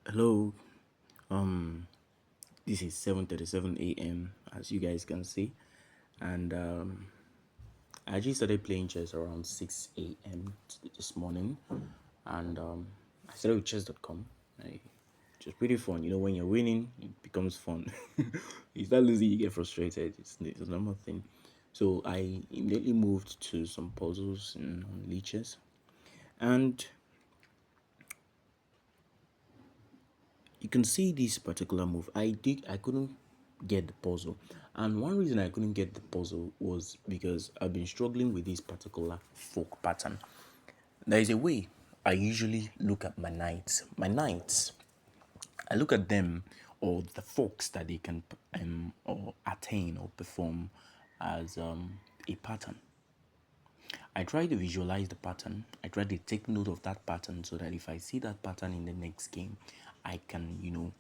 Hello, um, this is 7:37 a.m. as you guys can see, and I actually started playing chess around 6 a.m. This morning, and I started with chess.com. It was pretty fun. When you're winning, it becomes fun. You start losing, you get frustrated. It's a normal thing. So I immediately moved to some puzzles on leeches, and you can see this particular move. I couldn't get the puzzle, and one reason I couldn't get the puzzle was because I've been struggling with this particular fork pattern. There is a way I usually look at my knights. I look at them, or the forks that they can or attain or perform as a pattern. I try to visualize the pattern. I try to take note of that pattern so that if I see that pattern in the next game, I can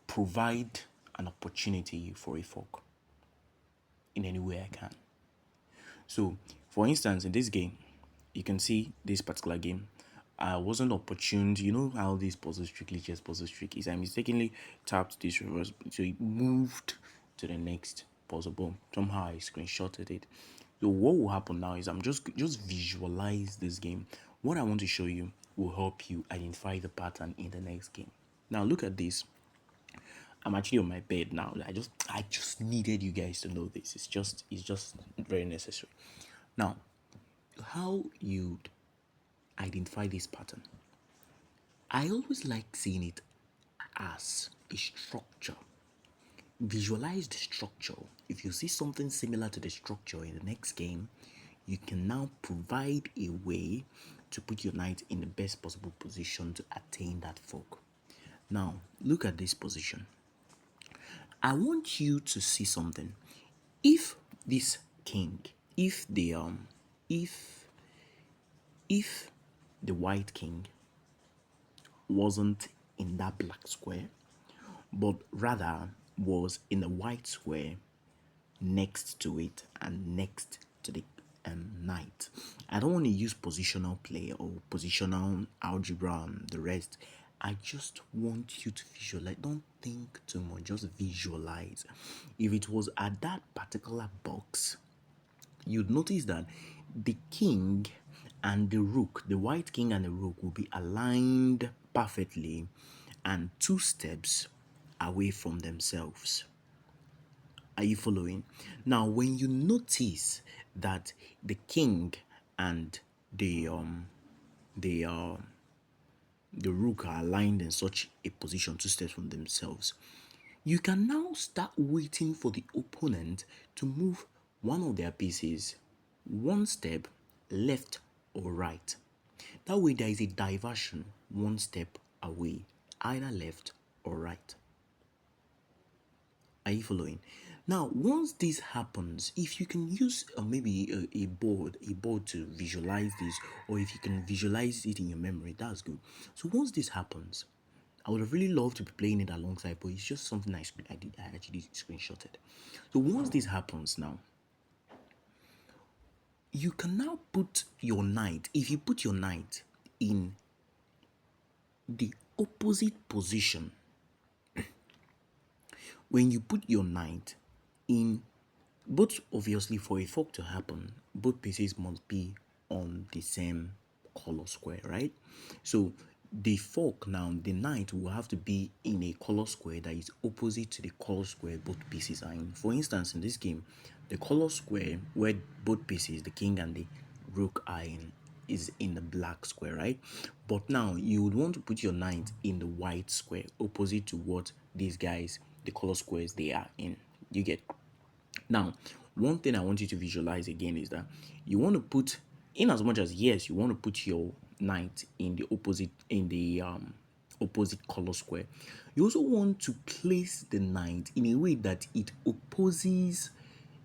provide an opportunity for a fork in any way I can. So, for instance, in this game, you can see this particular game. I wasn't opportune. You know how this puzzle strictly chess puzzle trick is. I mistakenly tapped this reverse, so it moved to the next puzzle. Boom. Somehow I screenshotted it. So what will happen now is I'm just visualize this game. What I want to show you will help you identify the pattern in the next game. Now look at this. I'm actually on my bed now. I just needed you guys to know this. It's just very necessary. Now, how you identify this pattern? I always like seeing it as a structure. Visualize the structure. If you see something similar to the structure in the next game, you can now provide a way to put your knight in the best possible position to attain that fork. Now, look at this position. I want you to see something. If this king, if the if if the white king wasn't in that black square, but rather was in the white square next to it and next to the knight. I don't want to use positional play or positional algebra and the rest. I just want you to visualize. Don't think too much, just visualize. If it was at that particular box, you'd notice that the king and the rook, the white king and the rook, will be aligned perfectly and two steps away from themselves. Are you following? Now, when you notice that the king and the the uh the rook are aligned in such a position, two steps from themselves, you can now start waiting for the opponent to move one of their pieces one step left or right. That way, there is a diversion one step away, either left or right. Are you following? Now, once this happens, if you can use maybe a board to visualize this, or if you can visualize it in your memory, that's good. So once this happens, I would have really loved to be playing it alongside, but it's just something I actually screenshotted. So once this happens now, you can now put your knight. If you put your knight in the opposite position, when you put your knight in both, obviously for a fork to happen, both pieces must be on the same color square, right? So the fork now, the knight will have to be in a color square that is opposite to the color square both pieces are in. For instance, in this game, the color square where both pieces, the king and the rook, are in is in the black square, right? But now you would want to put your knight in the white square opposite to what these guys, the color squares they are in. You get? Now, one thing I want you to visualize again is that you want to put, in as much as yes, you want to put your knight in the opposite color square. You also want to place the knight in a way that it opposes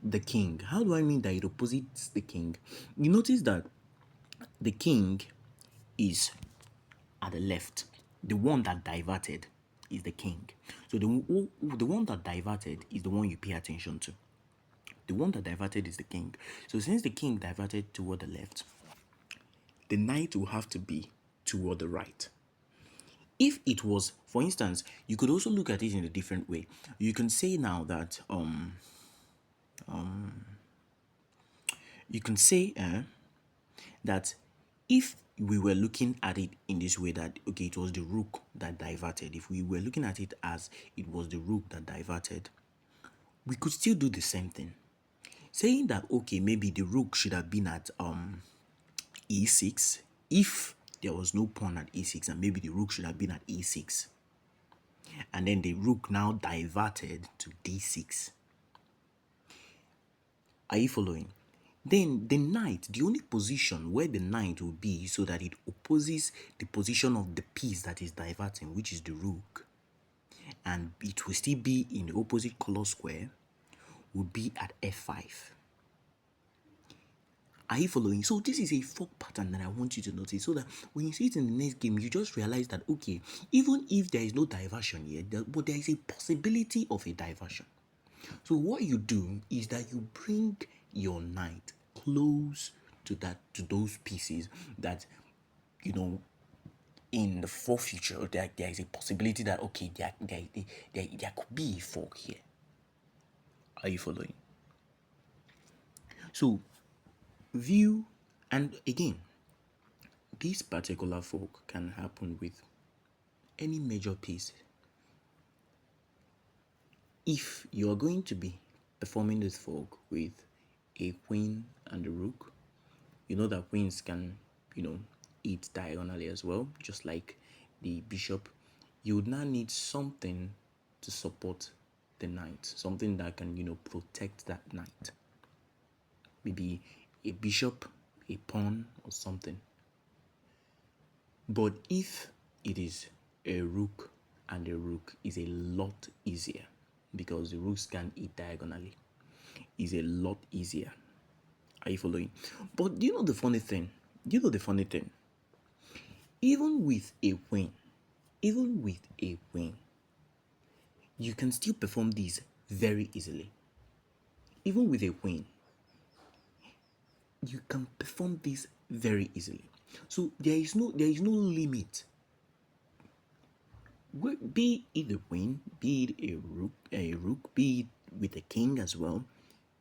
the king. How do I mean that it opposes the king? You notice that the king is at the left. The one that diverted is the king. So the one that diverted is the one you pay attention to. The one that diverted is the king. So since the king diverted toward the left, the knight will have to be toward the right. If it was, for instance, you could also look at it in a different way. You can say now that you can say that if we were looking at it in this way, that okay, it was the rook that diverted, if we were looking at it as it was the rook that diverted, we could still do the same thing, saying that okay, maybe the rook should have been at e6 if there was no pawn at e6, and maybe the rook should have been at e6, and then the rook now diverted to d6. Are you following? Then the knight, the only position where the knight will be so that it opposes the position of the piece that is diverting, which is the rook, and it will still be in the opposite color square, would be at f5. Are you following? So this is a fork pattern that I want you to notice, so that when you see it in the next game, you just realize that okay, even if there is no diversion here, but there is a possibility of a diversion. So what you do is that you bring your knight close to those pieces that, you know, in the far future there is a possibility that okay, there could be a fork here. Are you following? So view, and again, this particular fork can happen with any major piece. If you are going to be performing this fork with a queen and a rook, you know that queens can, eat diagonally as well, just like the bishop. You would now need something to support the knight, something that can, protect that knight. Maybe a bishop, a pawn, or something. But if it is a rook and a rook, is a lot easier because the rooks can eat diagonally. Is a lot easier. Are you following? But do you know the funny thing? Even with a queen, you can still perform these very easily. Even with a queen, you can perform this very easily. So there is no limit. Be it a queen, be it a rook, be it with a king as well,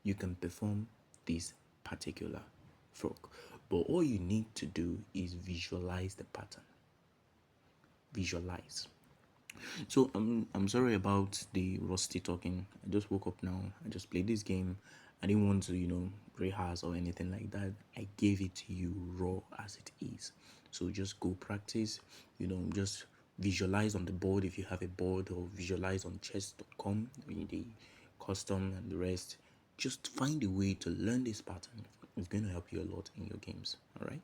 you can perform this particular fork. But all you need to do is visualize the pattern. Visualize. So I'm sorry about the rusty talking. I just woke up now. I just played this game. I didn't want to, rehearse or anything like that. I gave it to you raw as it is. So just go practice, just visualize on the board if you have a board, or visualize on chess.com, the custom and the rest. Just find a way to learn this pattern. It's going to help you a lot in your games. All right.